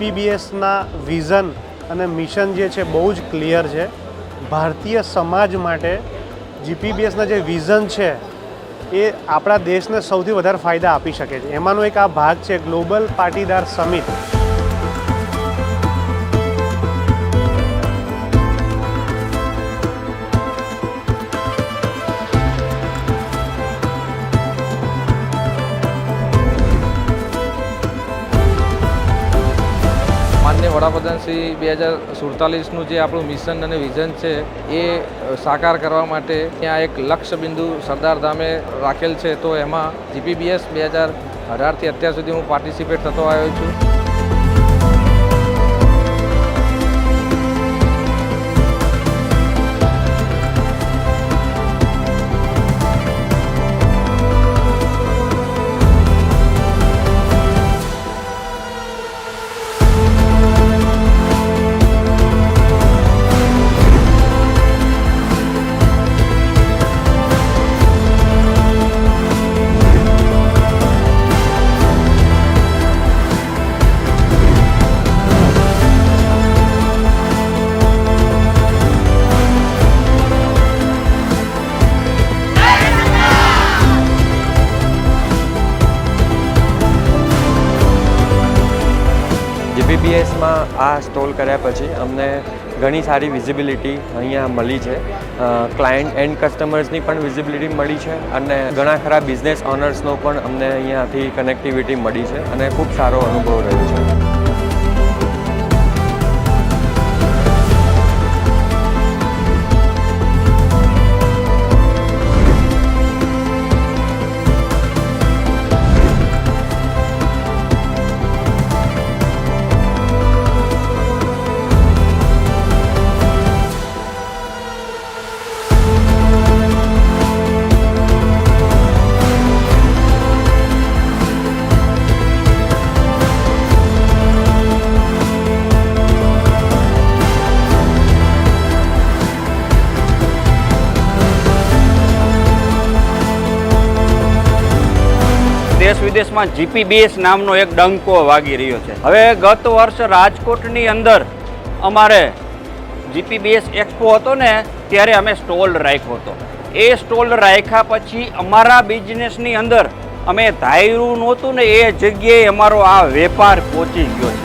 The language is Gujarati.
જીપીબીએસના વિઝન અને મિશન જે છે બહુ જ ક્લિયર છે. ભારતીય સમાજ માટે જીપીબીએસના જે વિઝન છે એ આપણા દેશને સૌથી વધારે ફાયદા આપી શકે છે. એમાંનો એક આ ભાગ છે ગ્લોબલ પાટીદાર સમિટ. માનનીય વડાપ્રધાન શ્રી 2047નું જે આપણું મિશન અને વિઝન છે એ સાકાર કરવા માટે ત્યાં એક લક્ષ્ય બિંદુ સરદાર ધામે રાખેલ છે. તો એમાં જીપીબીએસ 2018થી અત્યાર સુધી હું પાર્ટિસિપેટ થતો આવ્યો છું. જીપીબીએસમાં આ સ્ટોલ કર્યા પછી અમને ઘણી સારી વિઝિબિલિટી અહીંયા મળી છે. ક્લાયન્ટ એન્ડ કસ્ટમર્સની પણ વિઝિબિલિટી મળી છે અને ઘણા ખરા બિઝનેસ ઓનર્સનો પણ અમને અહીંયાથી કનેક્ટિવિટી મળી છે અને ખૂબ સારો અનુભવ રહ્યો છે. દેશ વિદેશમાં જીપીબીએસ નામનો એક ડંકો વાગી રહ્યો છે. હવે ગત વર્ષ રાજકોટની અંદર અમારે જીપીબીએસ એક્સપો હતો ને ત્યારે અમે સ્ટોલ રાખ્યો હતો. એ સ્ટોલ રાખ્યા પછી અમારા બિઝનેસની અંદર અમે ધાર્યું નહોતું ને એ જગ્યાએ અમારો આ વેપાર પહોંચી ગયો છે.